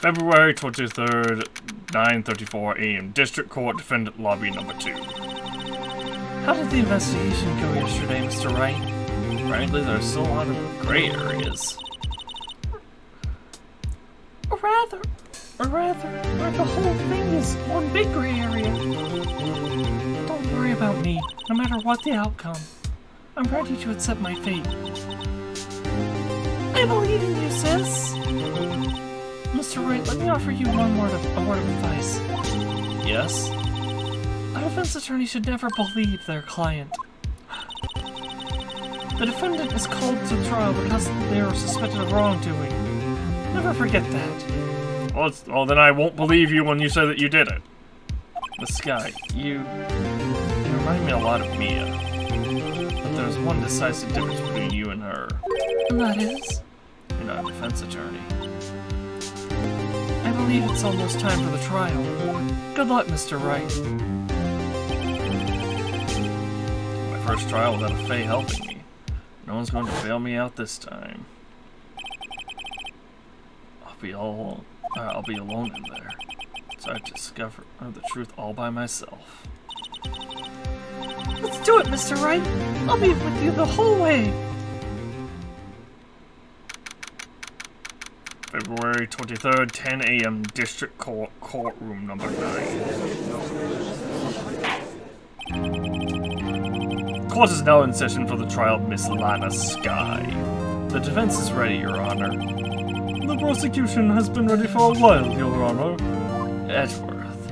February 23rd, 9:34 a.m. District Court, Defendant Lobby Number 2. How did the investigation go yesterday, Mr. Wright? Frankly, there's still a lot of gray areas. Or rather, the whole thing is one big gray area. Don't worry about me, no matter what the outcome. I'm ready to accept my fate. I believe in you, sis. Mr. Wright, let me offer you a word of advice. Yes? A defense attorney should never believe their client. The defendant is called to trial because they are suspected of wrongdoing. Never forget that. Well, then I won't believe you when you say that you did it. Miss Sky, you remind me a lot of Mia. But there's one decisive difference between you and her. And that is? You're not a defense attorney. I believe it's almost time for the trial. Good luck, Mr. Wright. My first trial without a Fae helping me. No one's going to bail me out this time. I'll be alone in there. So I discover the truth all by myself. Let's do it, Mr. Wright. I'll be with you the whole way. February 23rd, 10 a.m. District Court, Courtroom Number 9. Court is now in session for the trial of Miss Lana Sky. The defense is ready, Your Honor. The prosecution has been ready for a while, Your Honor. Edgeworth.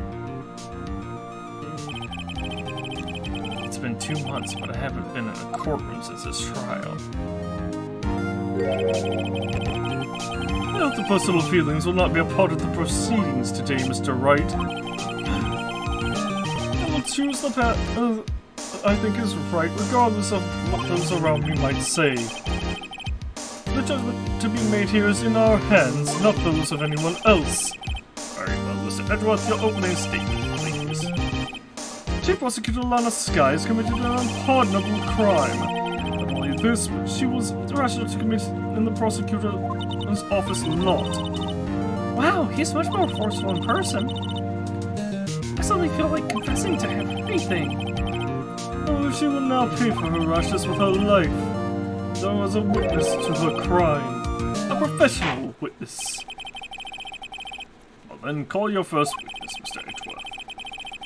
It's been 2 months, but I haven't been in a courtroom since this trial. The personal feelings will not be a part of the proceedings today, Mr. Wright. I will choose the path I think is right, regardless of what those around me might say. The judgment to be made here is in our hands, not those of anyone else. Very well, Mr. Edgeworth, your opening statement, please. Chief Prosecutor Lana Sky has committed an unpardonable crime. Not only this, but she was irrational to commit in the prosecutor's office lot. Wow, he's much more forceful in person. I suddenly feel like confessing to him anything. Oh, she will now pay for her rashness with her life. There was a witness to her crime. A professional witness. Well, then call your first witness, Mr. Edgeworth.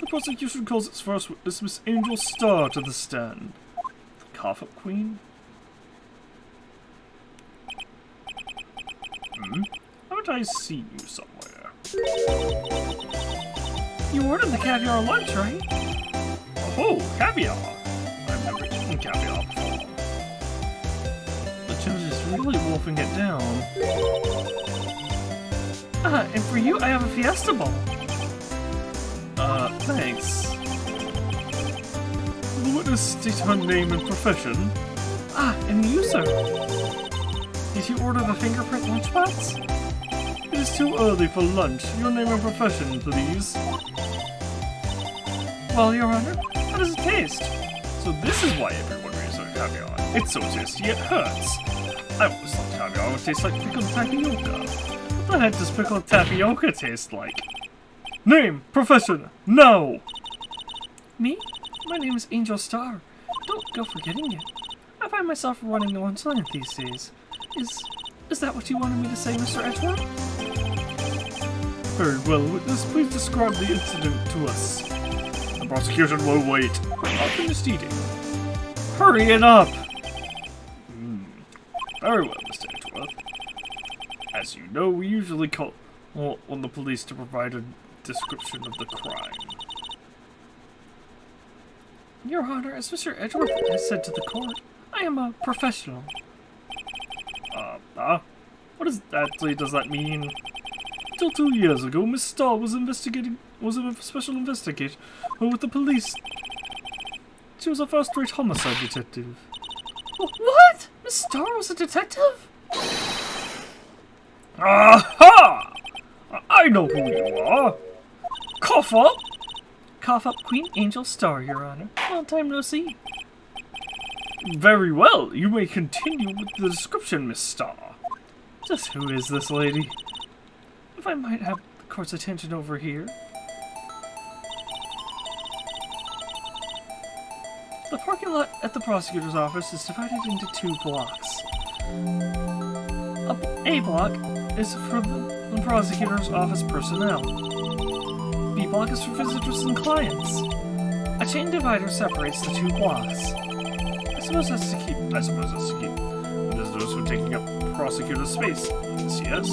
The prosecution calls its first witness, Miss Angel Starr, to the stand. The cough-up queen? Haven't I seen you somewhere? You ordered the caviar lunch, right? Oh, caviar! I've never eaten caviar before. The judge is really wolfing it down. And for you, I have a Fiesta Bowl. Thanks. The witness state her name and profession. And you, sir? Did you order the fingerprint lunchbox? It is too early for lunch. Your name and profession, please. Well, Your Honor, how does it taste? So this is why everyone raised their caviar. It's so tasty it hurts. I always thought caviar would taste like pickled tapioca. What the heck does pickled tapioca taste like? Name, profession, now! Me? My name is Angel Starr. Don't go forgetting it. I find myself running the lunch line these days. Is that what you wanted me to say, Mr. Edgeworth? Very well, witness. Please describe the incident to us. The prosecution will wait. I'll finish eating. Hurry it up! Very well, Mr. Edgeworth. As you know, we usually call on the police to provide a description of the crime. Your Honor, as Mr. Edgeworth has said to the court, I am a professional. What exactly does that mean? Until 2 years ago, Miss Starr was a special investigator with the police. She was a first-rate homicide detective. What? Miss Starr was a detective? Aha! I know who you are. Cough up! Cough up Queen Angel Starr, Your Honor. Long time no see. Very well. You may continue with the description, Miss Starr. Just who is this lady? if I might have the court's attention over here. The parking lot at the prosecutor's office is divided into 2 blocks. A block is for the prosecutor's office personnel. B block is for visitors and clients. A chain divider separates the 2 blocks. I suppose that's to keep visitors from taking up prosecutor's space. Yes.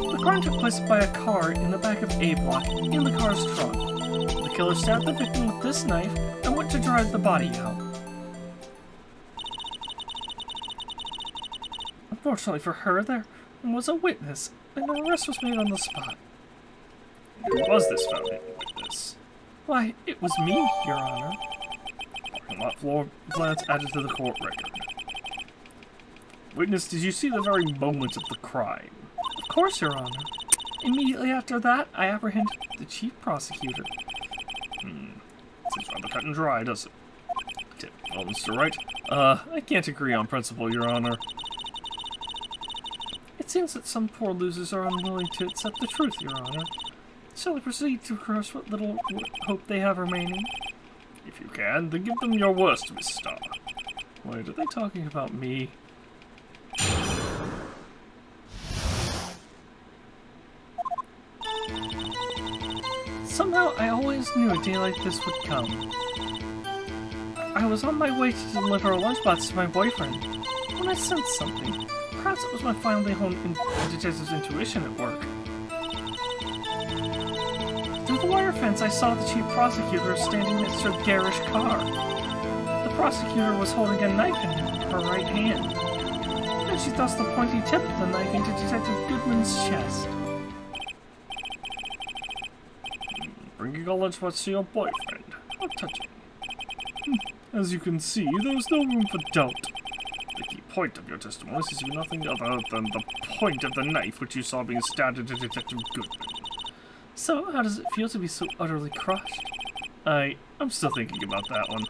The crime took place by a car in the back of A block in the car's trunk. The killer stabbed the victim with this knife and went to drive the body out. Unfortunately for her, there was a witness, and an arrest was made on the spot. Who was this founding witness? Why, it was me, Your Honor. Parking lot floor plans added to the court record. Witness, did you see the very moment of the crime? Of course, Your Honor. Immediately after that, I apprehended the chief prosecutor. Seems rather cut and dry, does it? Well, Mr. Wright, I can't agree on principle, Your Honor. It seems that some poor losers are unwilling to accept the truth, Your Honor. Shall I proceed to crush what little hope they have remaining? If you can, then give them your worst, Miss Starr. Wait, are they talking about me? Somehow, I always knew a day like this would come. I was on my way to deliver a lunchbox to my boyfriend when I sensed something. Perhaps it was my finally honed detective's intuition at work. Through the wire fence, I saw the chief prosecutor standing next to a garish car. The prosecutor was holding a knife in her right hand. Then she thrust the pointy tip of the knife into Detective Goodman's chest. Bringing a lunchbox to your boyfriend. How touching. As you can see, there's no room for doubt. The key point of your testimony is nothing other than the point of the knife which you saw being stabbed into Detective Goodman. So, how does it feel to be so utterly crushed? I'm still thinking about that one.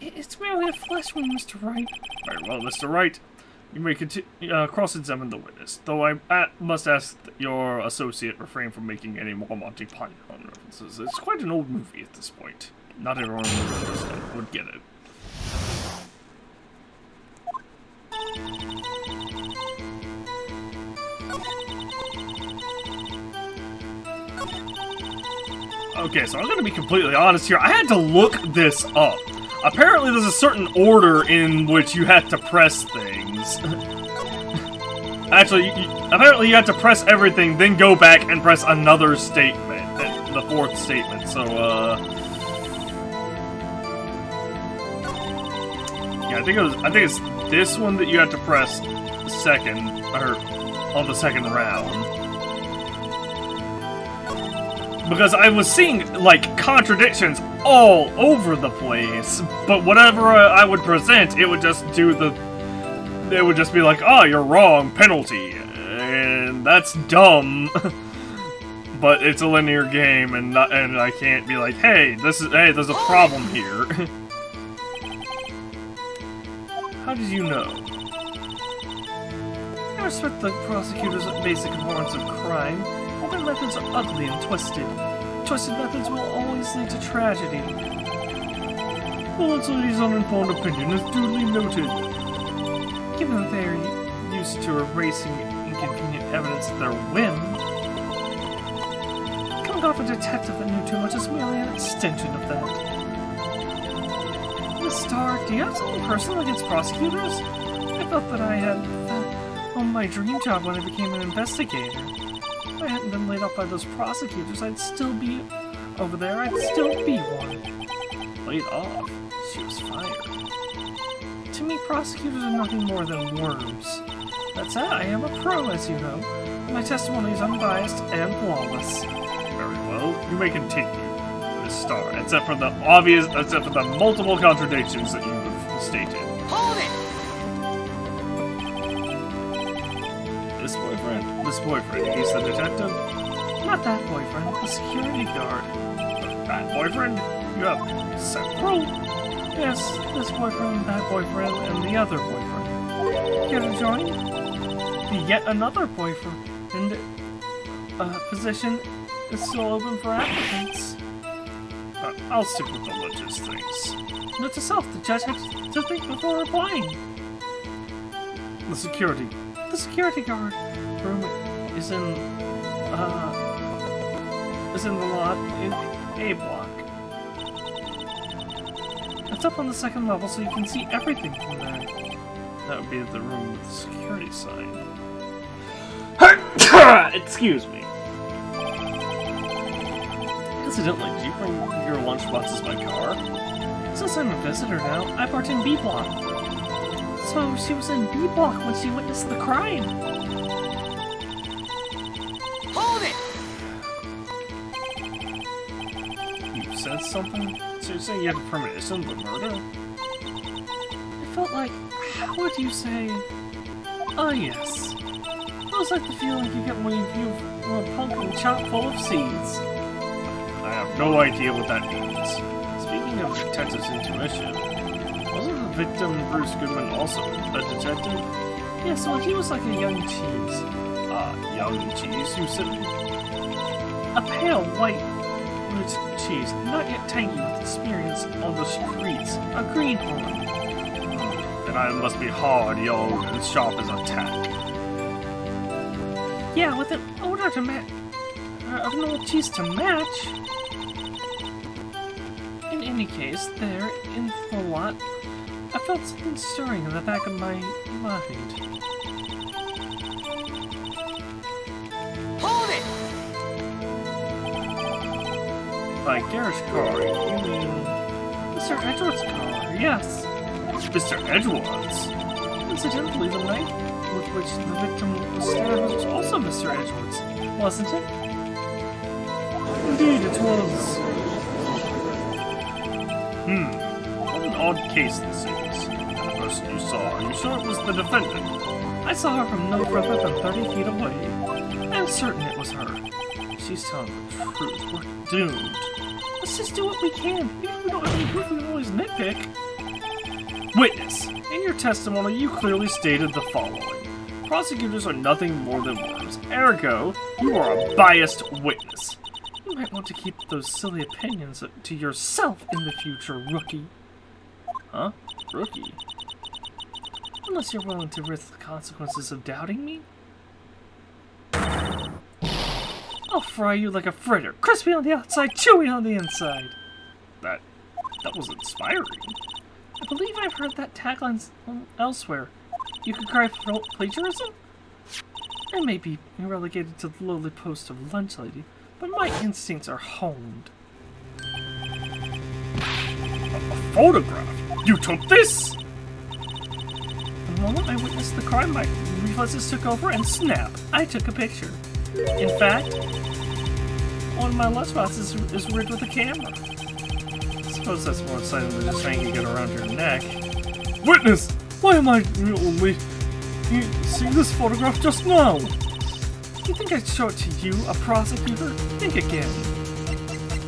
It's merely a flesh wound, Mr. Wright. Very well, Mr. Wright. You may cross-examine the witness, though I must ask that your associate refrain from making any more Monty Python references. It's quite an old movie at this point. Not everyone would get it. Okay, so I'm going to be completely honest here. I had to look this up. Apparently there's a certain order in which you have to press things. Actually, apparently you have to press everything, then go back and press another statement, the 4th statement. So, yeah, I think it's this one that you have to press second, or on the second round. Because I was seeing, like, contradictions all over the place, but whatever I would present, it would just do it would just be like, oh, you're wrong, penalty, and that's dumb. But it's a linear game, and I can't be like, hey, there's a problem here. How did you know? I respect the prosecutor's basic abhorrence of crime. Their methods are ugly and twisted. Twisted methods will always lead to tragedy. Well, this lady's uninformed opinion is duly noted. Given that they are used to erasing inconvenient evidence at their whim, coming off a detective that knew too much is merely an extension of that. Miss Starr, do you have something personal against prosecutors? I felt that I had my dream job when I became an investigator. If I hadn't been laid off by those prosecutors, I'd still be over there. I'd still be one. Laid off? She was fired. To me, prosecutors are nothing more than worms. That said, I am a pro, as you know. My testimony is unbiased and flawless. Very well. You may continue, Miss Starr, except for the multiple contradictions that you have stated. Hold it! This boyfriend, he's the detective? Not that boyfriend, the security guard. That boyfriend? You have several? Yes, this boyfriend, that boyfriend, and the other boyfriend. Care to join? yet another boyfriend position is still open for applicants. I'll stick with the logistics. Note to self, the judge had to think before applying. The security. The security guard room is in the lot in A block. It's up on the second level, so you can see everything from there. That would be the room with the security sign. Excuse me. Incidentally, did you bring your lunchbox as my car? Since I'm a visitor now, I parked in B block. So she was in B block when she witnessed the crime. Hold it! You said something? So you're saying you have a premonition of a murder? It felt like, how would you say? Oh yes. It was like the feeling you get when you view a pumpkin chock full of seeds. I have no idea what that means. Speaking of detective's intuition, wasn't the victim Bruce Goodman also a detective? Yes, well, he was like a young cheese. Young cheese, you said? A pale white cheese, not yet tangy with experience on the streets. A greenhorn. Then I must be hard, young, and sharp as a tack. Yeah, with an odor to match. Of an old cheese to match. In any case, there, in the lot, I felt something stirring in the back of my mind. Hold it! By garage car, you mean... Mr. Edwards' car, yes. Mr. Edwards? Incidentally, the knife with which the victim was stabbed was also Mr. Edwards, wasn't it? Indeed, it was. What an odd case this is. The person you saw, are you sure it was the defendant? I saw her from no further than 30 feet away. I'm certain it was her. She's telling the truth. We're doomed. Let's just do what we can. Even if we don't have any proof, we can always nitpick. Witness! In your testimony, you clearly stated the following. Prosecutors are nothing more than words. Ergo, you are a biased witness. You might want to keep those silly opinions to yourself in the future, rookie. Huh? Rookie? Unless you're willing to risk the consequences of doubting me. I'll fry you like a fritter, crispy on the outside, chewy on the inside. That was inspiring. I believe I've heard that tagline elsewhere. You could cry for plagiarism? I may be relegated to the lowly post of lunch lady, but my instincts are honed. A photograph? You took this? The moment I witnessed the crime, my reflexes took over and snap, I took a picture. In fact, one of my lunchboxes is rigged with a camera. I suppose that's more exciting than just hanging it around your neck. Witness! Why am I the only... You see this photograph just now? You think I'd show it to you, a prosecutor? Think again.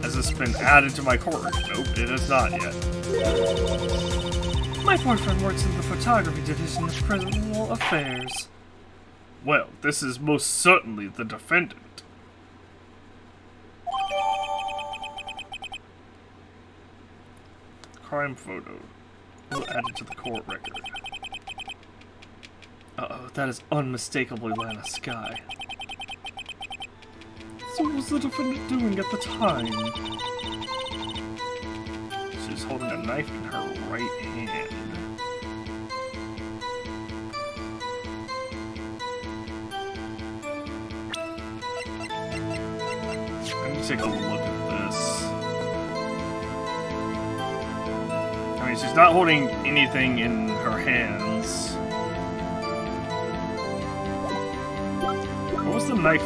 Has this been added to my court record? Nope, it has not yet. My boyfriend works in the photography division of criminal affairs. Well, this is most certainly the defendant. Crime photo. We'll add it to the court record. Uh-oh, that is unmistakably Lana Sky. So what was the defendant doing at the time? She's holding a knife in her right hand. Let me take a look at this. I mean, she's not holding anything in her hands. Where was the knife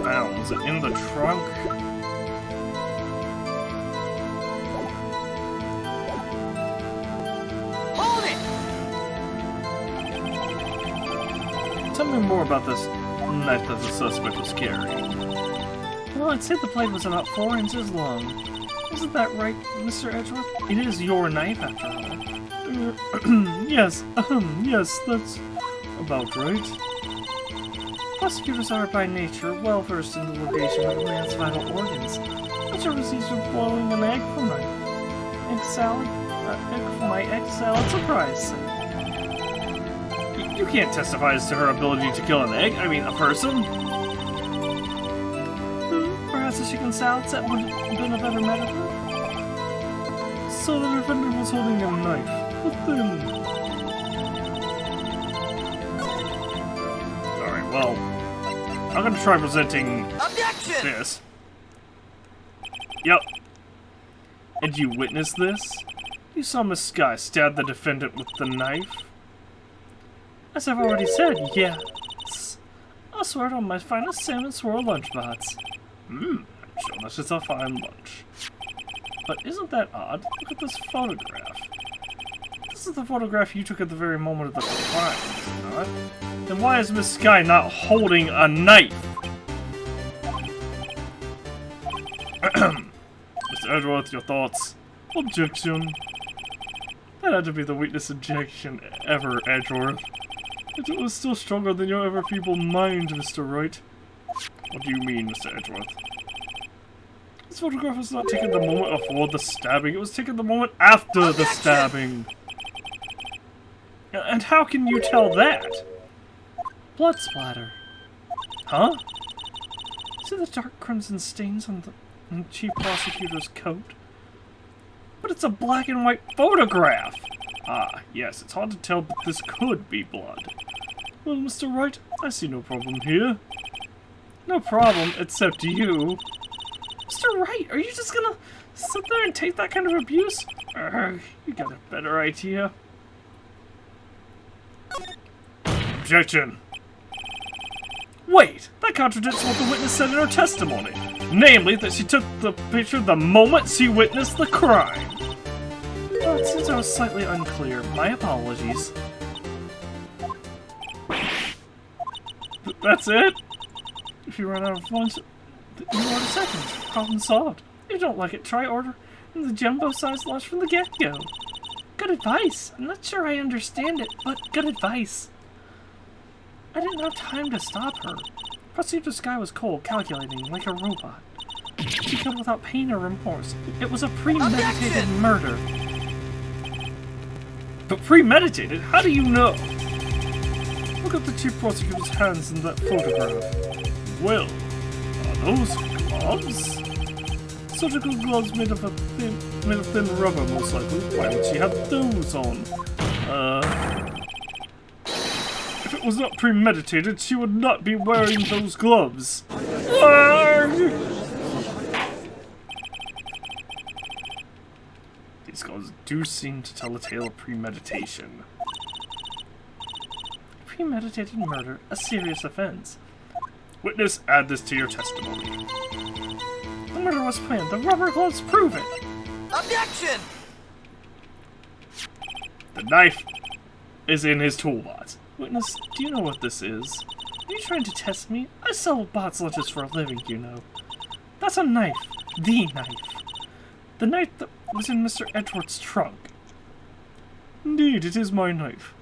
found? Was it in the trunk? Hold it! Tell me more about this knife that the suspect was carrying. Well, I'd say the blade was about 4 inches long. Isn't that right, Mr. Edgeworth? It is your knife, after all. Yes, yes, that's about right. Prosecutors are by nature well versed in the location of a man's vital organs. Which overseas are blowing an egg for my egg salad? Egg for my egg salad surprise. You can't testify as to her ability to kill an egg. I mean, a person. Perhaps a chicken salad set would have been a better metaphor. So the defendant was holding a knife. But then... Alright, well, I'm gonna try presenting Objection! this. Yep. And you witnessed this? You saw Miss Sky stab the defendant with the knife? As I've already said, yes. I'll swear it on my finest salmon swirl lunchbox. I'm sure this is a fine lunch. But isn't that odd? Look at this photograph. This is the photograph you took at the very moment of the crime, is it not? Then why is Miss Sky not holding a knife? Mr. Edgeworth, your thoughts? Objection. That had to be the weakest objection ever, Edgeworth. But it was still stronger than your ever feeble mind, Mr. Wright. What do you mean, Mr. Edgeworth? This photograph was not taken the moment before the stabbing, it was taken the moment after the stabbing. And how can you tell that? Blood splatter. Huh? See the dark crimson stains on the chief prosecutor's coat? But it's a black and white photograph! Ah, yes, it's hard to tell, but this could be blood. Well, Mr. Wright, I see no problem here. No problem, except you. Mr. Wright, are you just gonna sit there and take that kind of abuse? You got a better idea. Objection. Wait, that contradicts what the witness said in her testimony. Namely, that she took the picture the moment she witnessed the crime. Well, it seems I was slightly unclear. My apologies. That's it? If you run out of lunch, you order second. Problem solved. If you don't like it, try ordering the jumbo-sized lunch from the get-go. Good advice. I'm not sure I understand it, but good advice. I didn't have time to stop her. Prosecutor Sky was cold, calculating, like a robot. She killed without pain or remorse. It was a premeditated murder. But premeditated? How do you know? Look at the chief prosecutor's hands in that photograph. Well, are those gloves? Surgical gloves made of thin rubber, most likely. Why would she have those on? If it was not premeditated, she would not be wearing those gloves. These gloves do seem to tell a tale of premeditation. Premeditated murder, a serious offense. Witness, add this to your testimony. The murder was planned. The rubber gloves prove it. Objection! The knife is in his toolbox. Witness, do you know what this is? Are you trying to test me? I sell bots lunches for a living, you know. That's a knife. The knife. The knife that was in Mr. Edgeworth's trunk. Indeed, it is my knife.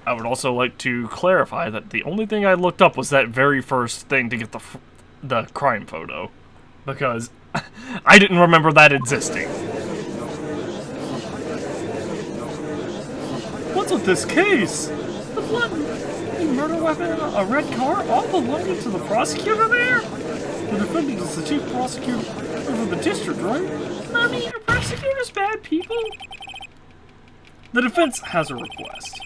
I would also like to clarify that the only thing I looked up was that very first thing to get the crime photo. Because I didn't remember that existing. What's with this case? The blood, the murder weapon, and a red car, all belonging to the prosecutor there? The defendant is the chief prosecutor of the district, right? Mommy, are prosecutors bad people? The defense has a request.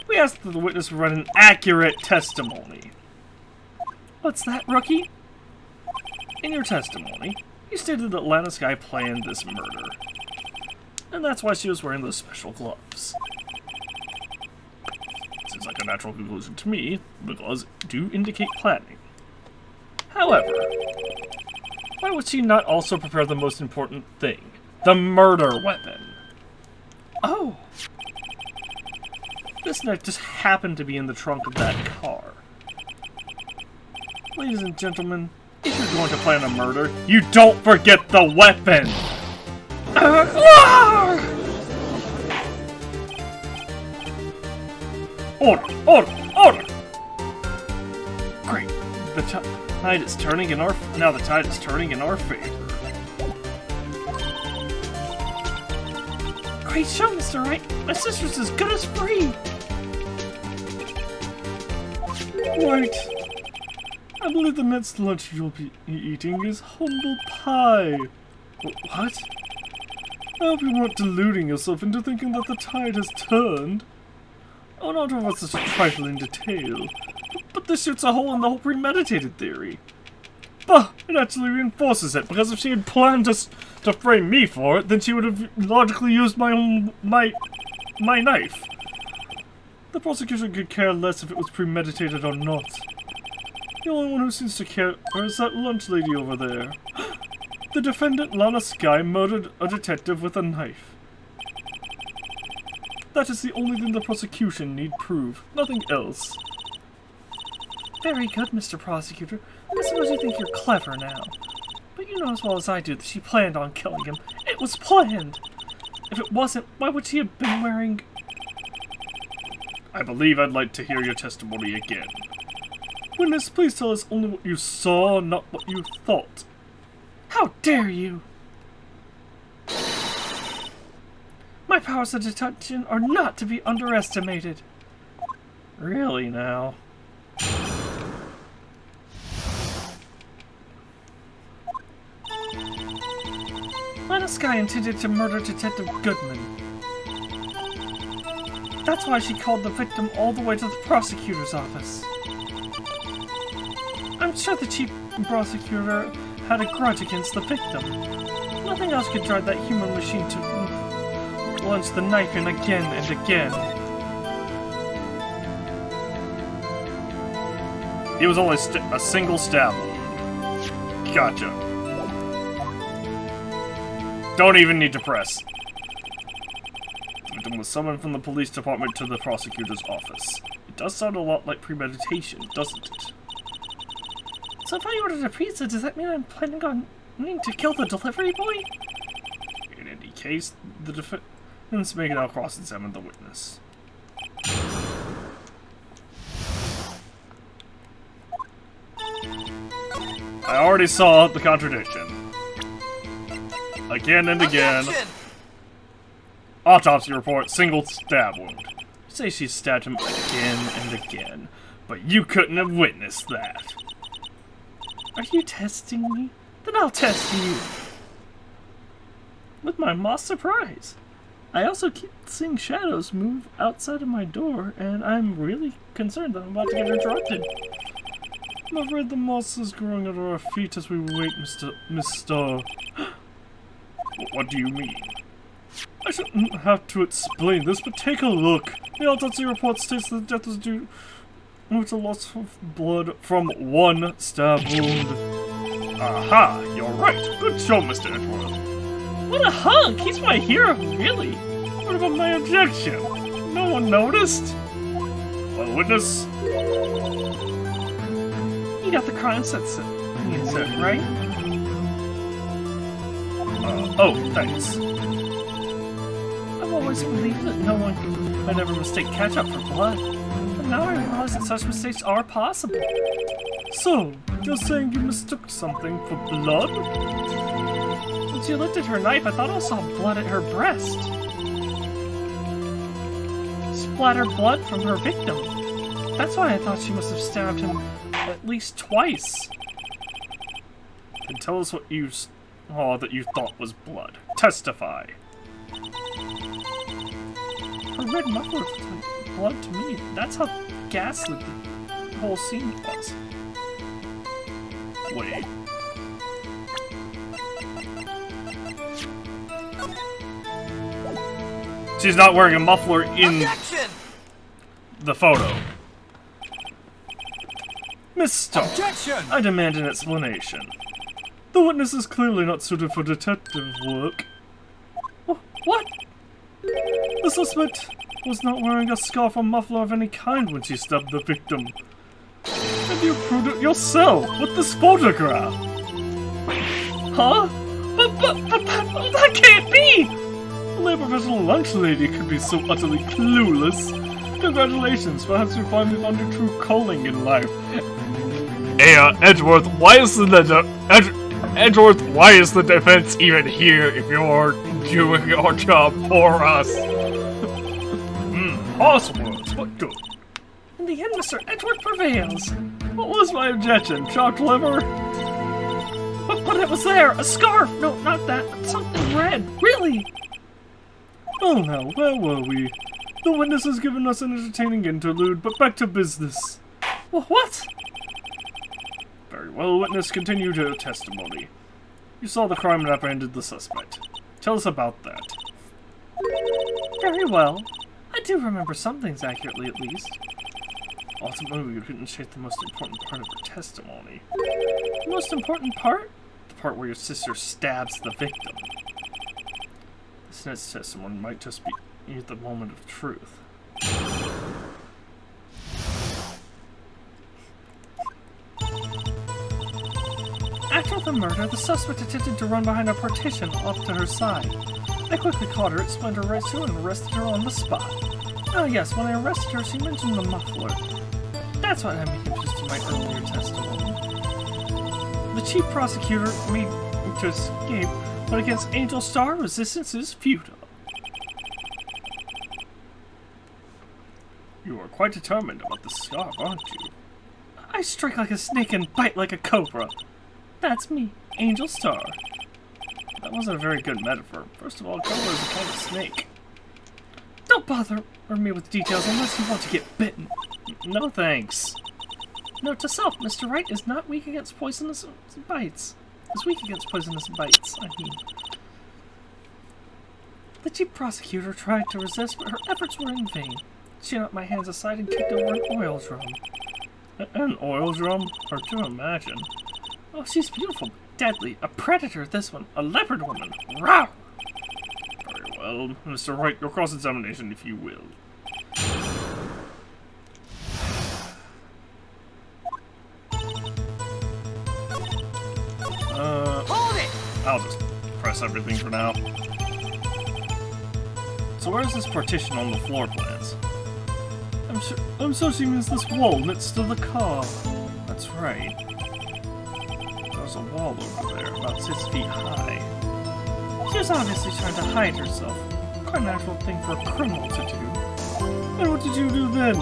We ask that the witness provide an accurate testimony. What's that, rookie? In your testimony, you stated that Lana Sky planned this murder. And that's why she was wearing those special gloves. Seems like a natural conclusion to me. The gloves do indicate planning. However, why would she not also prepare the most important thing? The murder weapon. Oh. This knife just happened to be in the trunk of that car. Ladies and gentlemen, if you're going to plan a murder, you don't forget the weapon! Order! Order! Order! Great. the tide is turning in our favor. Great show, Mr. Wright. My sister's as good as free. Right. I believe the next lunch you'll be eating is humble pie. What? I hope you weren't deluding yourself into thinking that the tide has turned. Oh, not over such a trifling detail. But this shoots a hole in the whole premeditated theory. Bah! It actually reinforces it, because if she had planned to frame me for it, then she would have logically used my knife. The prosecution could care less if it was premeditated or not. The only one who seems to care is that lunch lady over there. The defendant, Lana Skye, murdered a detective with a knife. That is the only thing the prosecution need prove. Nothing else. Very good, Mr. Prosecutor. I suppose you think you're clever now. But you know as well as I do that she planned on killing him. It was planned! If it wasn't, why would she have been wearing... I believe I'd like to hear your testimony again. Witness, please tell us only what you saw, not what you thought. How dare you! My powers of detection are not to be underestimated. Really now? Lana Skye intended to murder Detective Goodman. That's why she called the victim all the way to the prosecutor's office. I'm sure the chief prosecutor had a grudge against the victim. Nothing else could drive that human machine to plunge the knife in again and again. It was only a single stab wound. Gotcha. Don't even need to press. The victim was summoned from the police department to the prosecutor's office. It does sound a lot like premeditation, doesn't it? So if I ordered a pizza, does that mean I'm planning on needing to kill the delivery boy? In any case, the defendants may now cross-examine the witness. I already saw the contradiction. Again and again. Objection! Autopsy report, single stab wound. You say she stabbed him again and again, but you couldn't have witnessed that. Are you testing me? Then I'll test you. With my Moss surprise. I also keep seeing shadows move outside of my door, and I'm really concerned that I'm about to get interrupted. I'm afraid the moss is growing under our feet as we wait, Miss Starr. What do you mean? I shouldn't have to explain this, but take a look. The autopsy report states that death was due to loss of blood from one stab wound. Aha, you're right. Good show, Mr. Edgeworth. What a hunk! He's my hero, really. What about my objection? No one noticed? Well, witness? You got the crime set, right? Oh, thanks. I've always believed that no one could ever mistake ketchup for blood. But now I realize that such mistakes are possible. So, you're saying you mistook something for blood? Since you looked at her knife, I thought I saw blood at her breast. Splattered blood from her victim. That's why I thought she must have stabbed him at least twice. Then tell us what you that you thought was blood. Testify. Her red muffler looked like blood to me. That's how ghastly the whole scene was. Wait. She's not wearing a muffler in Objection! the photo. Miss Starr, Objection! I demand an explanation. The witness is clearly not suited for detective work. What? The suspect was not wearing a scarf or muffler of any kind when she stabbed the victim. And you proved it yourself with this photograph. Huh? But that can't be! A lay professional lunch lady could be so utterly clueless. Congratulations, perhaps you finally found your true calling in life. Hey, Edgeworth, why is Edgeworth, why is the defense even here if you're doing your job for us? Possible. What good? In the end, Mr. Edgeworth prevails. What was my objection? Chopped liver? But it was there! A scarf! No, not that. Something red. Really! Oh no, where were we? The witness has given us an entertaining interlude, but back to business. What? Very well, witness, continue your testimony. You saw the crime and apprehended the suspect. Tell us about that. Very well. I do remember some things accurately, at least. Ultimately, we couldn't shake the most important part of her testimony. The most important part? The part where your sister stabs the victim. This next testimony might just be the moment of truth. After the murder, the suspect attempted to run behind a partition off to her side. I quickly caught her, explained her right to her, and arrested her on the spot. Oh yes, when I arrested her, she mentioned the muffler. That's what had me confused in my earlier testimony. The chief prosecutor made me to escape, but against Angel Star, resistance is futile. You are quite determined about the scarf, aren't you? I strike like a snake and bite like a cobra. That's me, Angel Star. That wasn't a very good metaphor. First of all, cobra is a kind of snake. Don't bother me with details unless you want to get bitten. No thanks. Note to self, Mr. Wright is not weak against poisonous bites. Is weak against poisonous bites, I mean. The chief prosecutor tried to resist, but her efforts were in vain. She knocked my hands aside and kicked over an oil drum. An oil drum? Hard to imagine. Oh, she's beautiful, deadly. A predator, this one. A leopard woman. Rawr! Very well. Mr. Wright, your cross-examination, if you will. Hold it! I'll just press everything for now. So where's this partition on the floor plans? I'm sure she means this wall next to the car. That's right. There's a wall over there, about 6 feet high. She was obviously trying to hide herself. Quite a natural thing for a criminal to do. And what did you do then?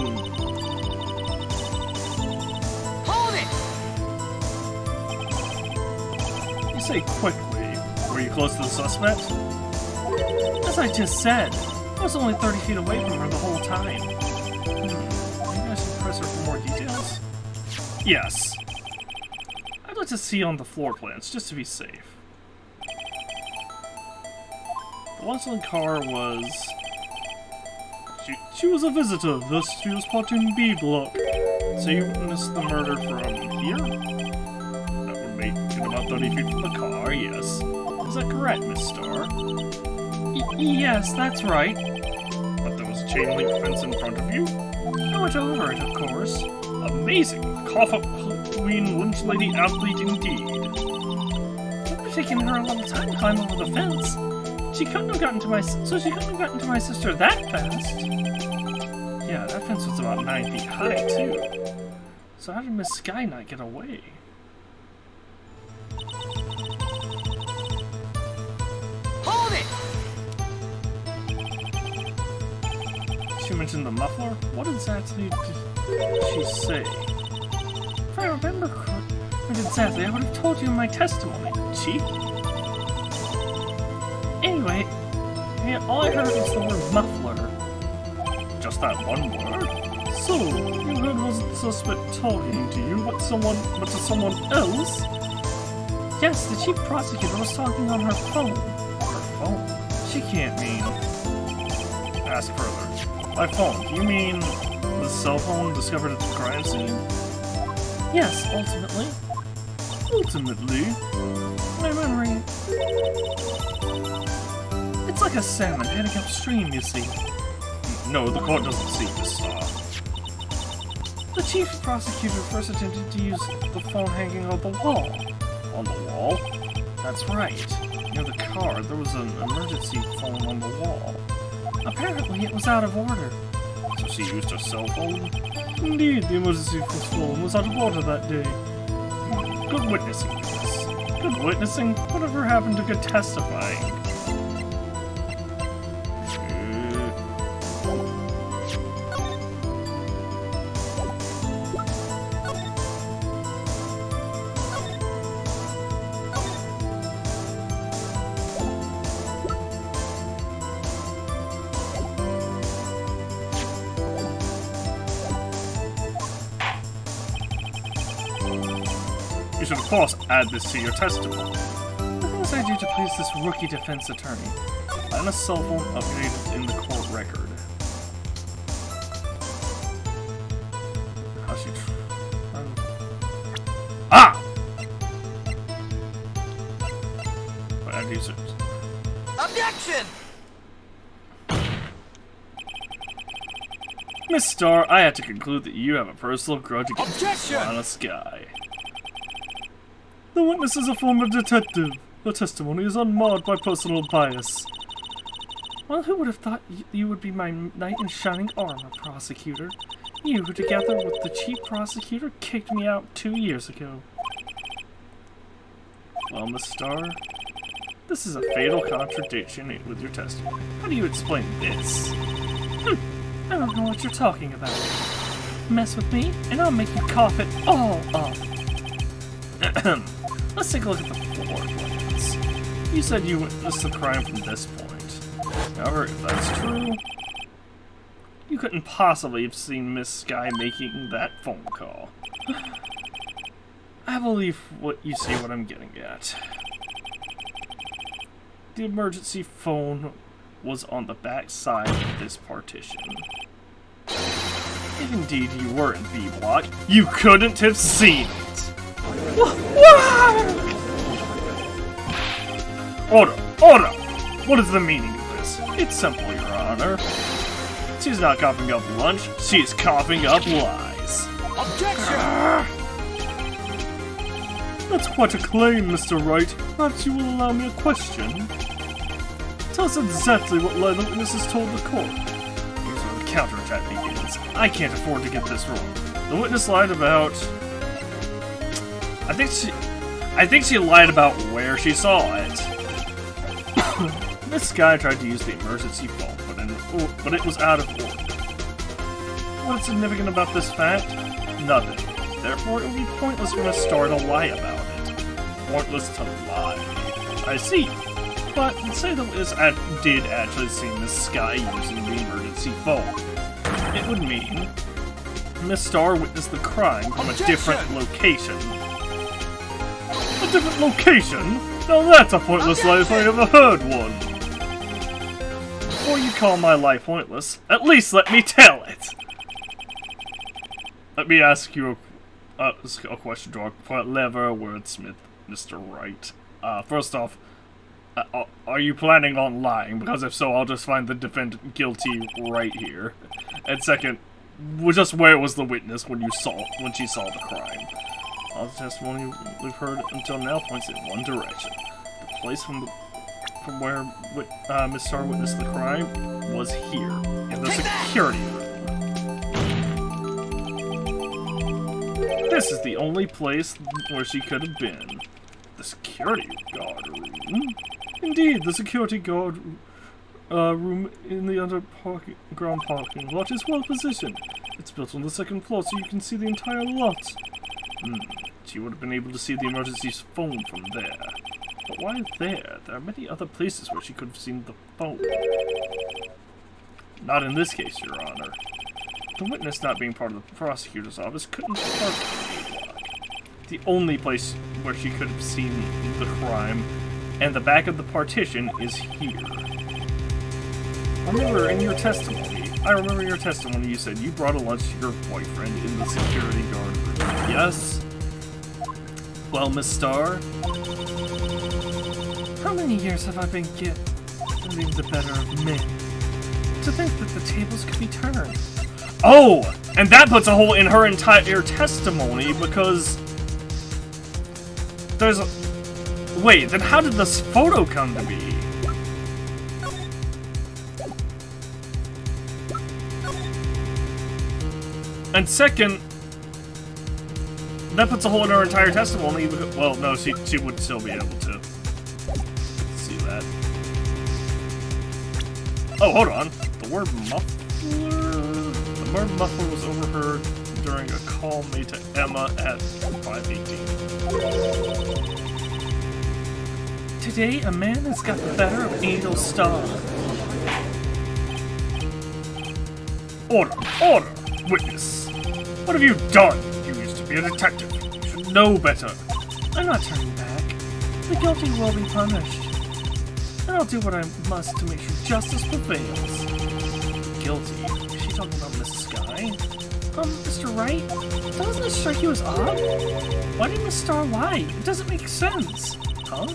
Hold it! You say quickly. Were you close to the suspect? As I just said, I was only 30 feet away from her the whole time. Maybe I should press her for more details? Yes. I'd like to see on the floor plans, just to be safe. The Wesleyan car was... She was a visitor, thus she was parked in B block. So you witnessed the murder from here? That would make it about 30 feet from the car, yes. Is that correct, Miss Starr? Yes, that's right. But there was a chain link fence in front of you? I went over it, of course. Amazing! Cough-up Halloween lunch lady athlete indeed. It would have taken her a little time to climb over the fence. She couldn't have gotten to my sister that fast. Yeah, that fence was about 9 feet high, too. So how did Miss Sky not get away? Hold it! She mentioned the muffler? What exactly did she say? If I remember exactly, I would have told you in my testimony. Cheap? Anyway, yeah, all I heard was the word muffler. Just that one word? So, you heard wasn't the suspect talking to you, but to someone else? Yes, the chief prosecutor was talking on her phone. Her phone? She can't mean... Ask further. By phone, do you mean the cell phone discovered at the crime scene? Yes, ultimately. Ultimately? My memory... It's like a salmon heading upstream, you see. No, the court doesn't see this star. The chief prosecutor first attempted to use the phone hanging on the wall. On the wall? That's right. Near the car, there was an emergency phone on the wall. Apparently, it was out of order. So she used her cell phone? Indeed, the emergency phone was out of order that day. Good witnessing, Miss. Good witnessing? Whatever happened to good testifying? You should, of course, add this to your testimony. The things I do to please this rookie defense attorney. And a cell phone updated in the court record. How she Ah! But I do so. Objection! Miss Starr, I have to conclude that you have a personal grudge against Objection! this honest guy. The witness is a former detective. Her testimony is unmarred by personal bias. Well, who would have thought you would be my knight in shining armor, prosecutor? You, who together with the chief prosecutor, kicked me out 2 years ago. Well, Miss Starr, this is a fatal contradiction with your testimony. How do you explain this? I don't know what you're talking about. Mess with me, and I'll make you cough it all up. Let's take a look at the floor plans. You said you witnessed the crime from this point. However, if that's true, you couldn't possibly have seen Miss Sky making that phone call. I believe you see what I'm getting at. The emergency phone was on the back side of this partition. If indeed you were in B block, you couldn't have seen it. Order! Order! What is the meaning of this? It's simple, Your Honor. She's not coughing up lunch, she's coughing up lies. Objection! That's quite a claim, Mr. Wright. Perhaps you will allow me a question? Tell us exactly what lie the witness has told the court. Here's where the counterattack begins. I can't afford to get this wrong. The witness lied about... I think she lied about where she saw it. This guy tried to use the emergency phone, but it was out of order. What's significant about this fact? Nothing. Therefore, it would be pointless for Miss Starr to lie about it. Pointless to lie. I see. But say the witness did actually see Miss Sky using the emergency phone. It would mean Miss Starr witnessed the crime from a different location. A different location? Now that's a pointless lie if I ever heard one. Before you call my lie pointless, at least let me tell it. Let me ask you a question to our clever wordsmith, Mr. Wright. First off, are you planning on lying? Because if so, I'll just find the defendant guilty right here. And second, just where was the witness when she saw the crime? All the testimony we've heard until now points in one direction. The place from where Miss Starr witnessed the crime was here, in the security room. This is the only place where she could have been. The security guard room? Indeed, the security guard room in the underground parking lot is well positioned. It's built on the second floor so you can see the entire lot. She would have been able to see the emergency phone from there. But why there? There are many other places where she could have seen the phone. Not in this case, Your Honor. The witness, not being part of the prosecutor's office, couldn't park in the block. The only place where she could have seen the crime and the back of the partition is here. I remember in your testimony you said you brought a lunch to your boyfriend in the security guard room. Yes? Well, Miss Starr? How many years have I been getting the better of men? To think that the tables could be turned. Oh! And that puts a hole in her entire testimony because... there's a... Wait, then how did this photo come to be? And second... That puts a hole in her entire testimony. Well, no, she would still be able to see that. Oh, hold on. The word muffler? The word muffler was overheard during a call made to Emma at 5:18. Today, a man has got the better of Angel Star. Order! Order! Witness! What have you done? You used to be a detective. You should know better. I'm not turning back. The guilty will be punished. And I'll do what I must to make sure justice prevails. Guilty? Is she talking about Miss Sky? Mr. Wright? Doesn't it strike you as odd? Why did Miss Star lie? It doesn't make sense. Huh?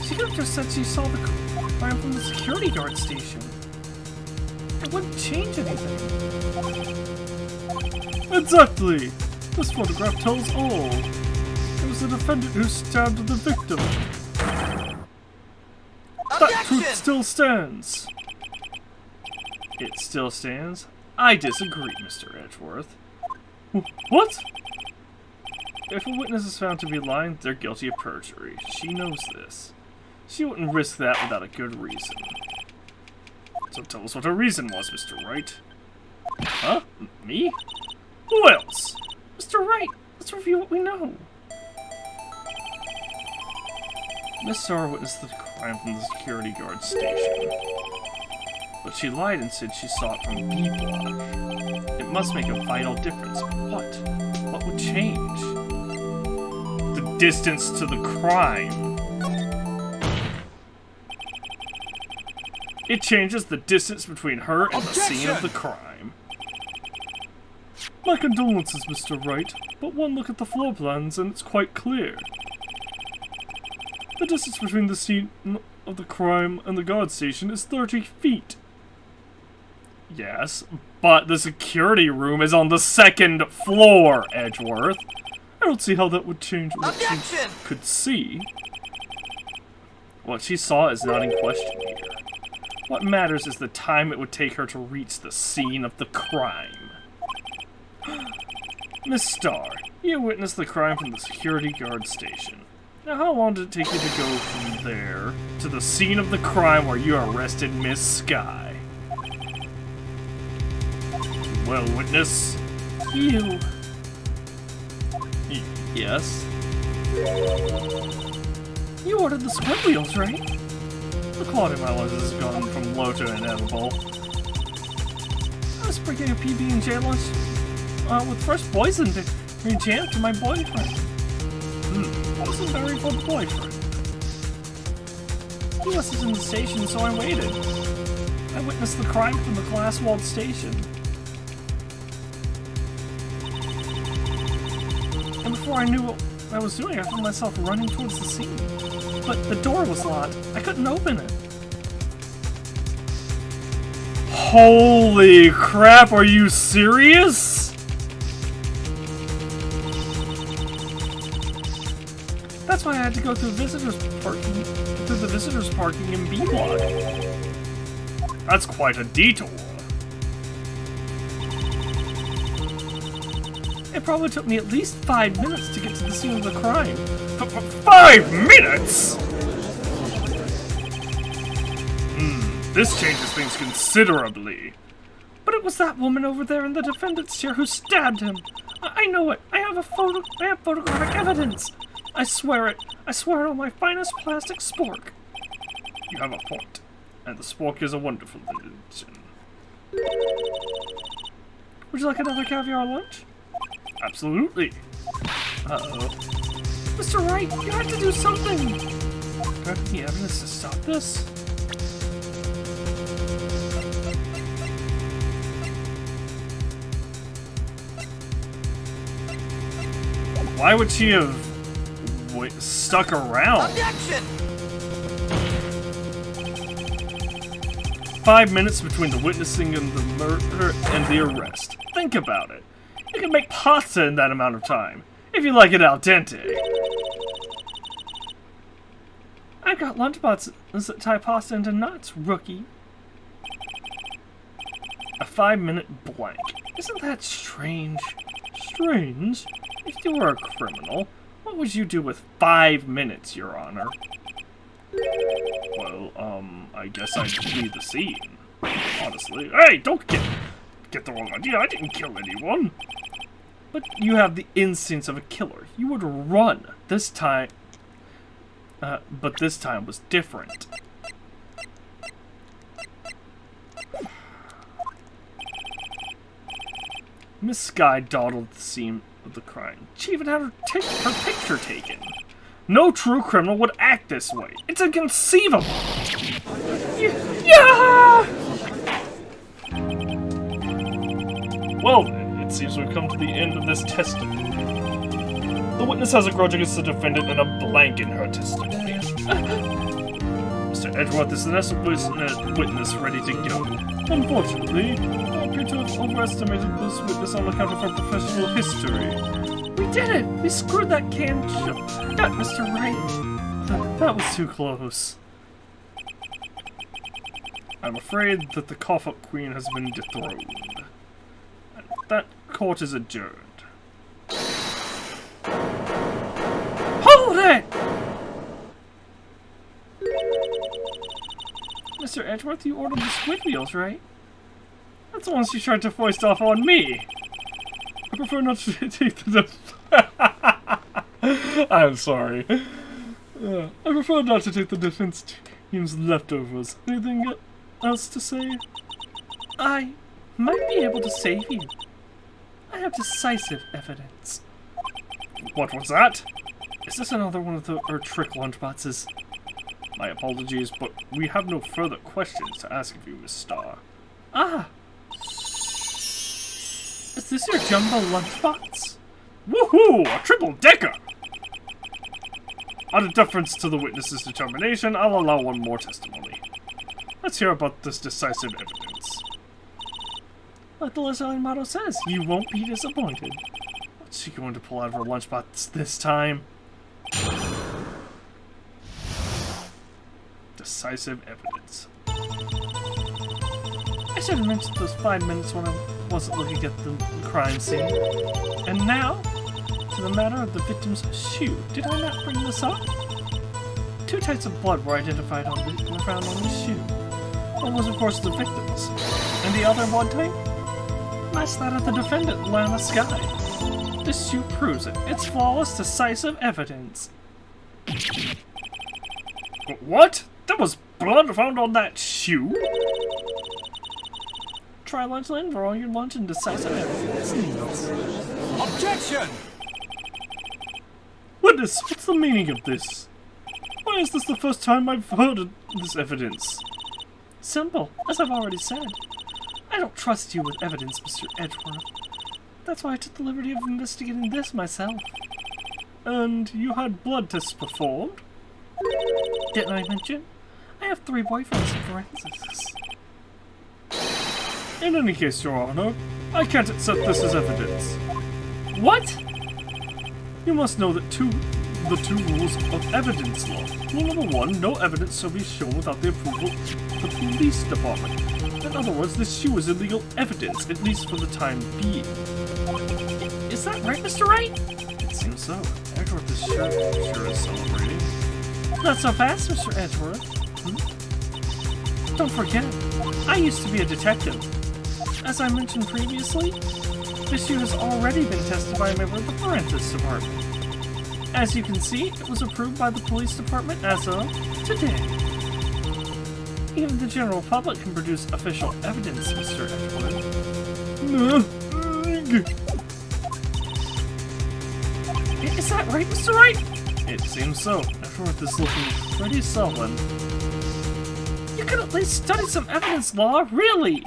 She could have just said she saw the crime from the security guard station. It wouldn't change anything. Exactly! This photograph tells all. It was the defendant who stabbed the victim. That truth still stands. It still stands? I disagree, Mr. Edgeworth. What? If a witness is found to be lying, they're guilty of perjury. She knows this. She wouldn't risk that without a good reason. So tell us what her reason was, Mr. Wright. Huh? Me? Who else? Mr. Wright, let's review what we know. Miss Starr witnessed the crime from the security guard station. But she lied and said she saw it from B block. It must make a vital difference. What? What would change? The distance to the crime. It changes the distance between her and the scene of the crime. My condolences, Mr. Wright, but one look at the floor plans and it's quite clear. The distance between the scene of the crime and the guard station is 30 feet. Yes, but the security room is on the 2nd floor, Edgeworth. I don't see how that would change what Objection! she could see. What she saw is not in question here. What matters is the time it would take her to reach the scene of the crime. Miss Starr, you witnessed the crime from the security guard station. Now, how long did it take you to go from there to the scene of the crime where you arrested Miss Sky? Well, witness? You. Yes? You ordered the squid wheels, right? The quality of my lenses has gone from low to inevitable. I was bringing a PB&J lunch with fresh poison to jam to my boyfriend. What's a very good boyfriend? He wasn't in the station, so I waited. I witnessed the crime from the glass-walled station. And before I knew what I was doing, I found myself running towards the scene. But the door was locked. I couldn't open it. Holy crap, are you serious? That's why I had to go through the visitors parking in B block. That's quite a detour. It probably took me at least 5 minutes to get to the scene of the crime. 5 minutes?! This changes things considerably. But it was that woman over there in the defendant's chair who stabbed him. I know it. I have photographic evidence. I swear it. I swear it on my finest plastic spork. You have a point, and the spork is a wonderful invention. Would you like another caviar lunch? Absolutely. Uh-oh. Mr. Wright, you have to do something! Do I have any evidence to stop this? Why would she have stuck around? Objection! 5 minutes between the witnessing and the murder and the arrest. Think about it. You can make pasta in that amount of time, if you like it al dente. I've got lunchboxes that tie pasta into knots, rookie. A 5-minute blank. Isn't that strange? Strange? If you were a criminal, what would you do with 5 minutes, Your Honor? Well, I guess I'd flee the scene. Honestly. Hey, don't get the wrong idea. I didn't kill anyone. But you have the instincts of a killer. You would run. This time... but this time was different. Miss Skye dawdled the scene of the crime. She even had her picture taken. No true criminal would act this way. It's inconceivable. Yeah! Well then, it seems we've come to the end of this testimony. The witness has a grudge against the defendant and a blank in her testimony. Mr. Edgeworth is the next witness ready to go. Unfortunately, I appear to have overestimated this witness on account of her professional history. We did it! We screwed that can shut, Mr. Wright. That was too close. I'm afraid that the cough-up queen has been dethroned. And that court is adjourned. Hold it! Mr. Edgeworth, you ordered the squid wheels, right? That's the ones you tried to foist off on me. I prefer not to take the I'm sorry. I prefer not to take the defense team's leftovers. Anything else to say? I might be able to save you. I have decisive evidence. What was that? Is this another one of our trick lunchboxes? My apologies, but we have no further questions to ask of you, Miss Starr. Ah! Is this your jumbo lunchbox? Woohoo! A triple-decker! Out of deference to the witness's determination, I'll allow one more testimony. Let's hear about this decisive evidence. Like the Listening motto says, you won't be disappointed. What's she going to pull out of her lunchbox this time? Decisive evidence. I should have mentioned those 5 minutes when I wasn't looking at the crime scene. And now, to the matter of the victim's shoe. Did I not bring this up? 2 types of blood were identified were found on the shoe. One was, of course, the victim's. And the other blood type? Matched that of the defendant, Lana Skye. This shoe proves it. It's flawless, decisive evidence. What? There was blood found on that shoe? Try Lunchland for all your lunch and decisive evidence needs. Objection! Witness, what's the meaning of this? Why is this the first time I've heard of this evidence? Simple, as I've already said. I don't trust you with evidence, Mr. Edgeworth. That's why I took the liberty of investigating this myself. And you had blood tests performed? Didn't I mention? I have 3 boyfriends in forensics. In any case, Your Honor, I can't accept this as evidence. What? You must know that the two rules of evidence law. Rule number 1, no evidence shall be shown without the approval of the police department. In other words, this shoe is illegal evidence, at least for the time being. Is that right, Mr. Wright? It seems so. Edgeworth is sure is celebrating. Not so fast, Mr. Edgeworth. Don't forget, I used to be a detective. As I mentioned previously, this shoe has already been tested by a member of the forensics department. As you can see, it was approved by the police department as of today. Even the general public can produce official evidence, Mr. Edgeworth. Is that right, Mr. Wright? It seems so. Edgeworth is looking pretty sullen. You could at least study some evidence law, really!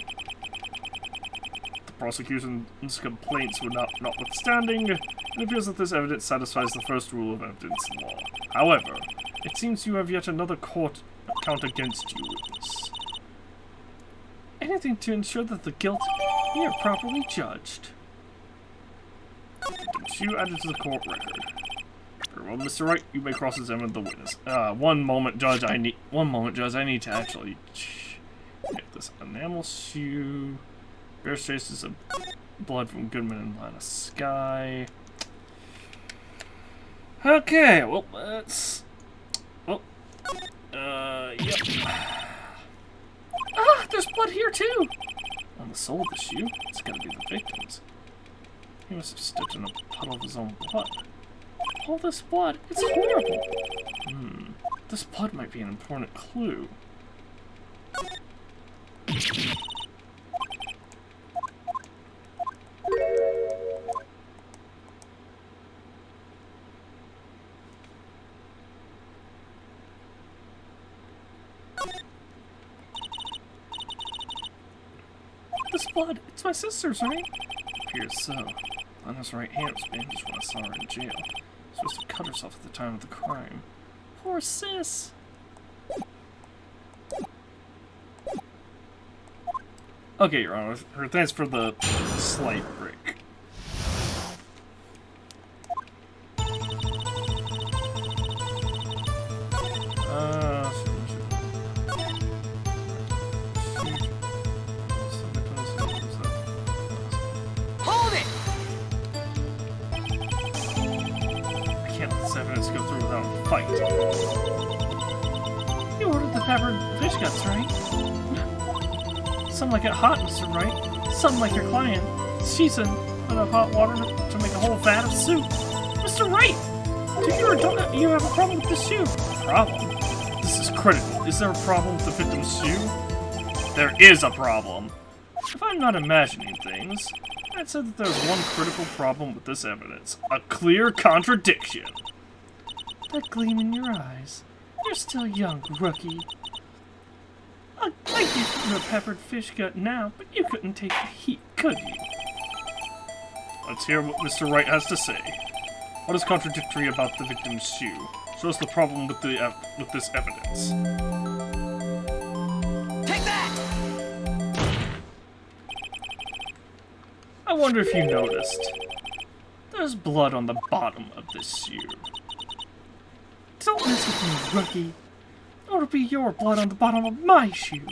The prosecution's complaints were notwithstanding, it appears that this evidence satisfies the first rule of evidence law. However, it seems you have yet another count against you, witness. Anything to ensure that the guilty are properly judged. Evidence you added to the court record. Very well, Mr. Wright, you may cross-examine the witness. One moment, Judge. I need to actually get this enamel shoe. Bear traces of blood from Goodman and Lana Skye. Okay, well, let's... Well, yep. Ah, there's blood here too! On the sole of the shoe? It's gotta be the victim's. He must have stepped in a puddle of his own blood. All this blood, it's horrible! This blood might be an important clue. This blood, it's my sister's, right? Appears so. On his right hand was bandaged when I saw her in jail. She must have cut herself at the time of the crime. Poor sis! Okay, Your Honor. Thanks for the slight break. Hold it! I can't let this evidence go through without a fight. You ordered the peppered fish guts, right? Some like it hot, Mr. Wright. Some like your client. Seasoned enough hot water to make a whole vat of soup. Mr. Wright! Do you or don't you have a problem with the shoe? Problem? This is critical. Is there a problem with the victim's shoe? There is a problem. If I'm not imagining things, I'd say that there's one critical problem with this evidence. A clear contradiction. That gleam in your eyes. You're still young, rookie. I'd give you a peppered fish gut now, but you couldn't take the heat, could you? Let's hear what Mr. Wright has to say. What is contradictory about the victim's shoe? Show us the problem with this evidence. Take that! I wonder if you noticed. There's blood on the bottom of this shoe. Don't mess with me, rookie. It'll be your blood on the bottom of my shoe.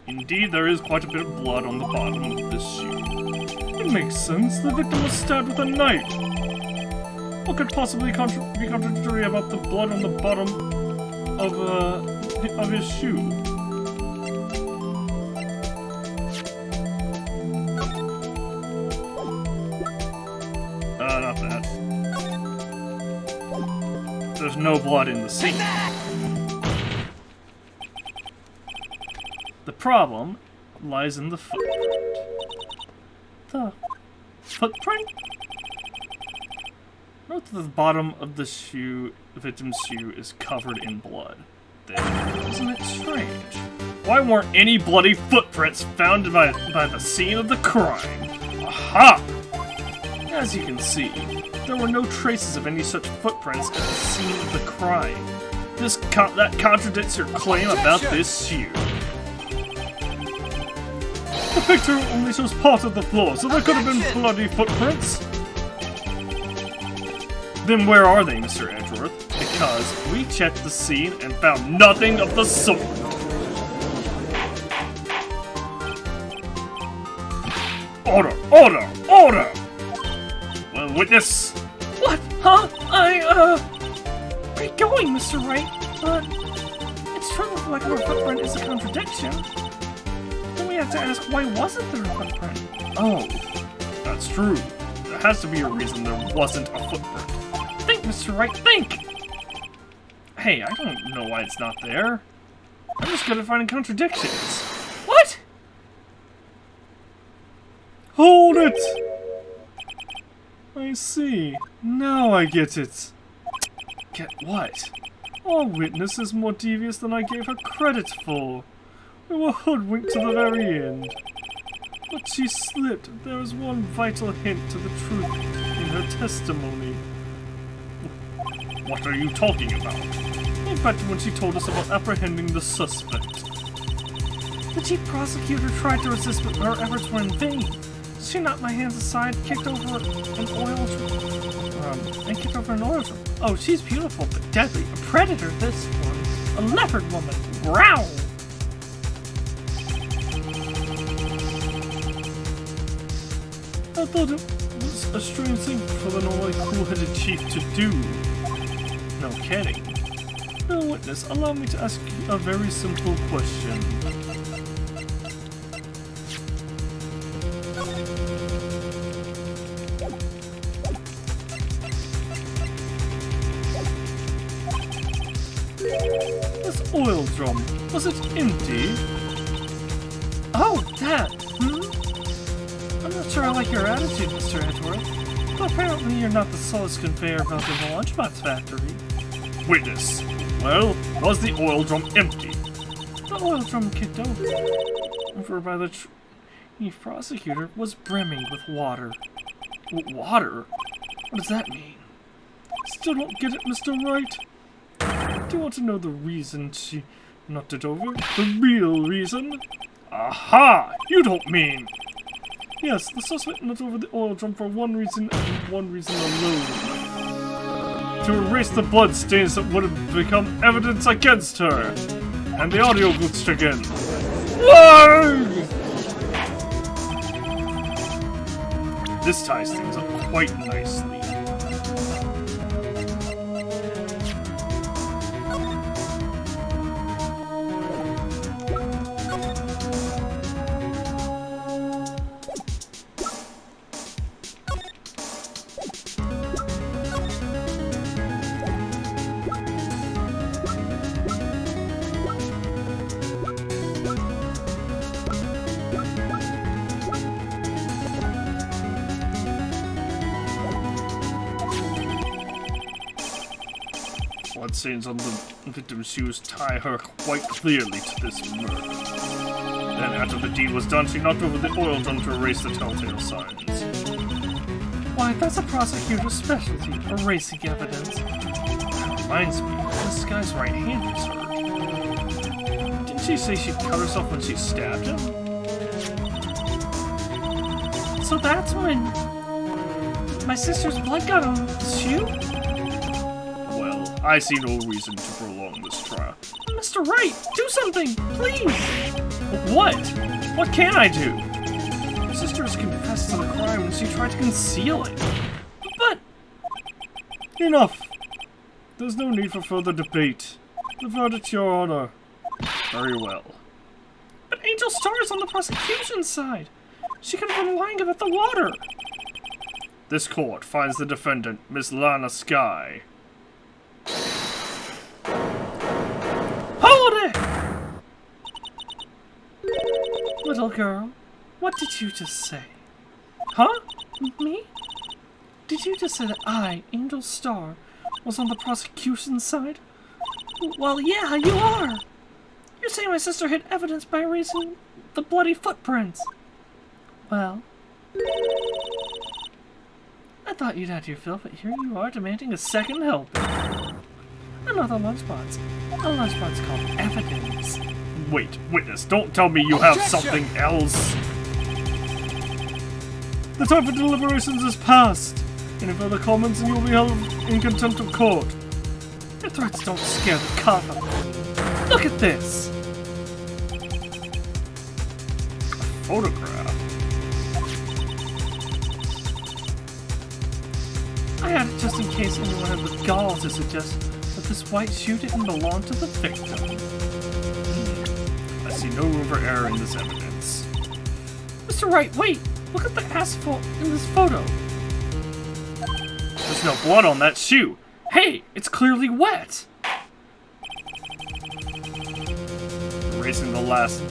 Indeed, there is quite a bit of blood on the bottom of this shoe. It makes sense. The victim was stabbed with a knife. What could possibly be contradictory about the blood on the bottom of his shoe? Not that. There's no blood in the scene. The problem lies in the footprint. The footprint? Note that the bottom of the shoe, the victim's shoe, is covered in blood. Isn't it strange? Why weren't any bloody footprints found by the scene of the crime? Aha! As you can see, there were no traces of any such footprints at the scene of the crime. That contradicts your claim about this shoe. The picture only shows part of the floor, so there could have been bloody footprints. Then where are they, Mr. Edgeworth? Because we checked the scene and found nothing of the sort. Order! Order! Order! Well, witness! What? Huh? Where are you going, Mr. Wright? It's true that the lack of a footprint is a contradiction. Then we have to ask, why wasn't there a footprint? Oh, that's true. There has to be a reason there wasn't a footprint. Think, Mr. Wright, think! Hey, I don't know why it's not there. I'm just good at finding contradictions. What? Hold it! I see. Now I get it. Get what? Our witness is more devious than I gave her credit for. We were hoodwinked to the very end. But she slipped. There is one vital hint to the truth in her testimony. What are you talking about? In fact, when she told us about apprehending the suspect. The chief prosecutor tried to resist, but her efforts were in vain. She knocked my hands aside, kicked over an oil drum. Oh, she's beautiful, but deadly. A predator, this one. A leopard woman. Growl! I thought it was a strange thing for the normally cool-headed chief to do. No kidding. No, witness, allow me to ask you a very simple question. This oil drum, was it empty? Oh, that! I'm not sure I like your attitude, Mr. Edgeworth, but apparently you're not the slowest conveyor belt in the lunchbox factory. Witness. Well, was the oil drum empty? The oil drum kicked over by the chief prosecutor was brimming with water. Water? What does that mean? Still don't get it, Mr. Wright? Do you want to know the reason she knocked it over? The real reason? Aha! You don't mean... Yes, the suspect knocked over the oil drum for one reason and one reason alone. To erase the bloodstains that would have become evidence against her. And the audio glitched again. Whoa! This ties things up quite nicely. Bloodstains on the victim's shoes tie her quite clearly to this murder. Then, after the deed was done, she knocked over the oil drum to erase the telltale signs. Why, that's a prosecutor's specialty, erasing evidence. That reminds me, this guy's right hand was hurt. Didn't she say she'd cut herself when she stabbed him? So that's when my sister's blood got on his shoe? I see no reason to prolong this trial. Mr. Wright, do something, please! What? What can I do? Your sister has confessed to the crime and she tried to conceal it. But... Enough! There's no need for further debate. The verdict, Your Honor. Very well. But Angel Star is on the prosecution's side. She could have been lying about the water. This court finds the defendant, Miss Lana Sky. Hold it! Little girl, what did you just say? Huh? Me? Did you just say that I, Angel Star, was on the prosecution's side? Well, yeah, you are! You're saying my sister hid evidence by erasing the bloody footprints. Well... I thought you'd had your fill, but here you are demanding a second helping. Another lunchbox. A lunchbox called evidence. Wait, witness, don't tell me you have something else. The time for deliberations is past. Any further comments and you'll be held in contempt of court. Your threats don't scare the cop out. Look at this! A photograph? I had it just in case anyone had the gall to suggest that this white shoe didn't belong to the victim. I see no room for error in this evidence. Mr. Wright, wait! Look at the asphalt in this photo. There's no blood on that shoe. Hey, it's clearly wet! Erasing the last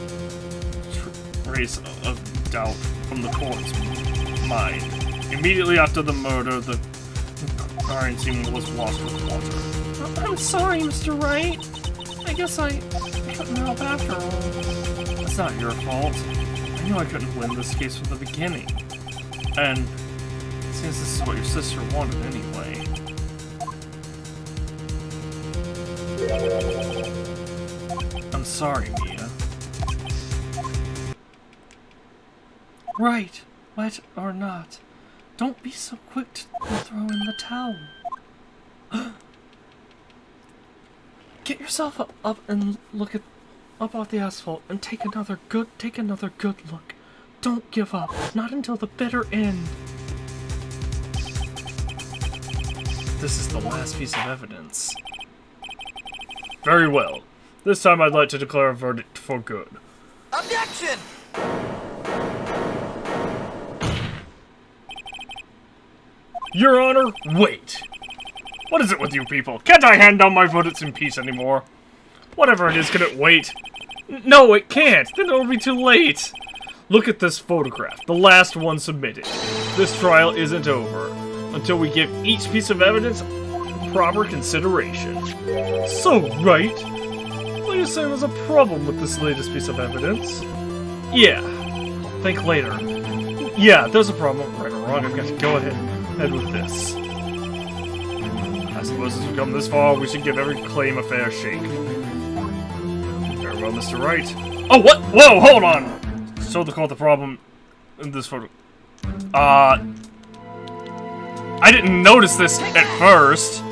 trace of doubt from the court's mind. Immediately after the murder, the crime scene was washed with water. I'm sorry, Mr. Wright. I guess I couldn't help after all. It's not your fault. I knew I couldn't win this case from the beginning. And since this is what your sister wanted anyway. I'm sorry, Mia. Right, wet or not. Don't be so quick to throw in the towel. Get yourself up and look up off the asphalt and take another good look. Don't give up, not until the bitter end. this is the last piece of evidence. Very well. This time I'd like to declare a verdict for good. Objection! Your Honor, wait! What is it with you people? Can't I hand down my verdicts in peace anymore? Whatever it is, can it wait? No, it can't! Then it'll be too late! Look at this photograph, the last one submitted. This trial isn't over until we give each piece of evidence proper consideration. So, Wright, what are you saying there's a problem with this latest piece of evidence? Yeah. Think later. Yeah, there's a problem. Right or wrong, I'm going to go ahead with this. I suppose as we've come this far, we should give every claim a fair shake. Very well, Mr. Wright. Oh, what? Whoa, hold on! Show the court the problem in this photo. I didn't notice this at first.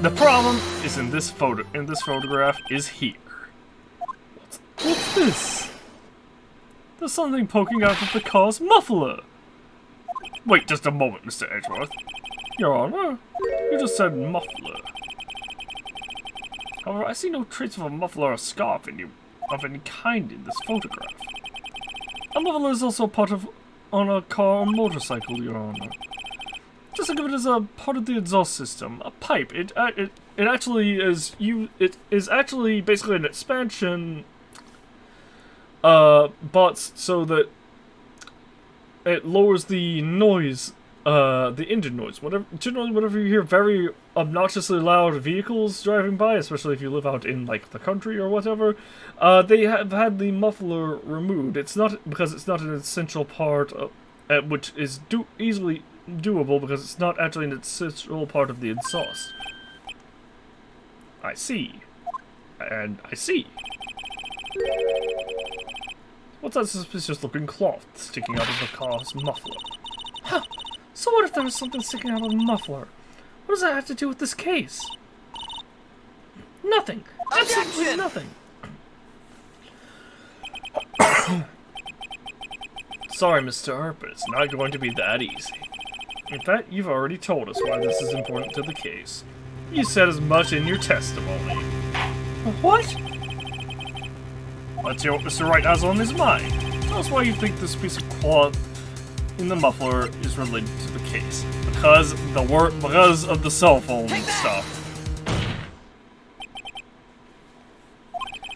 The problem is in this photograph is here. What's this? There's something poking out of the car's muffler. Wait just a moment, Mr. Edgeworth. Your Honor, you just said muffler. However, I see no trace of a muffler or scarf of any kind in this photograph. A muffler is also on a car or motorcycle, Your Honor. Just think of it as a part of the exhaust system, a pipe. It actually is actually basically an expansion bots so that it lowers the noise, the engine noise. Generally, whenever you hear very obnoxiously loud vehicles driving by, especially if you live out in like the country or whatever, they have had the muffler removed. It's not because it's not an essential part of, which is easily doable because it's not actually an essential part of the exhaust. I see. And I see. What's that suspicious looking cloth sticking out of the car's muffler? Huh. So what if there was something sticking out of the muffler? What does that have to do with this case? Nothing. Absolutely nothing. Sorry, Mr. Harper, it's not going to be that easy. In fact, you've already told us why this is important to the case. You said as much in your testimony. What? Let's hear what Mr. Wright has on his mind. Tell us why you think this piece of cloth in the muffler is related to the case. Because of the cell phone stuff.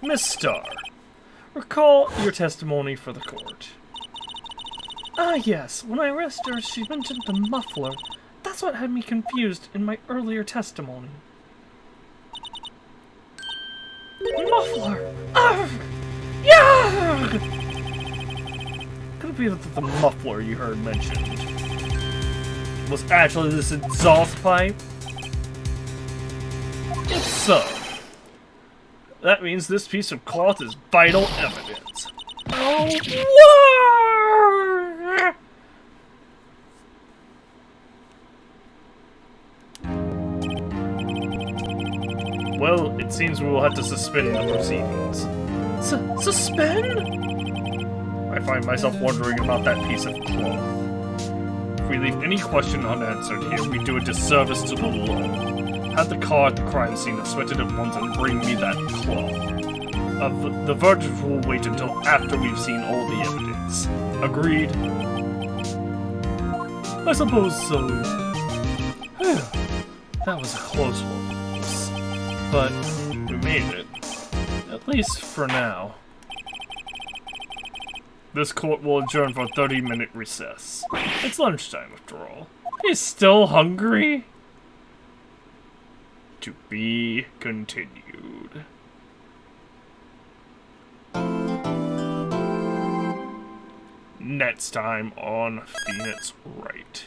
Miss Starr, recall your testimony for the court. Ah, yes. When I arrested her, she mentioned the muffler. That's what had me confused in my earlier testimony. Muffler! Arrgh! Yeah! Could it be that the muffler you heard mentioned was actually this exhaust pipe? If so, that means this piece of cloth is vital evidence. Oh, what? Well, it seems we will have to suspend the proceedings. Suspend? I find myself wondering about that piece of cloth. If we leave any question unanswered here, we do a disservice to the law. Have the car at the crime scene inspected at once and bring me that cloth. The verdict will wait until after we've seen all the evidence. Agreed? I suppose so. That was a close one. But we made it. At least for now. This court will adjourn for a 30-minute recess. It's lunchtime, after all. He's still hungry? To be continued. Next time on Phoenix Wright.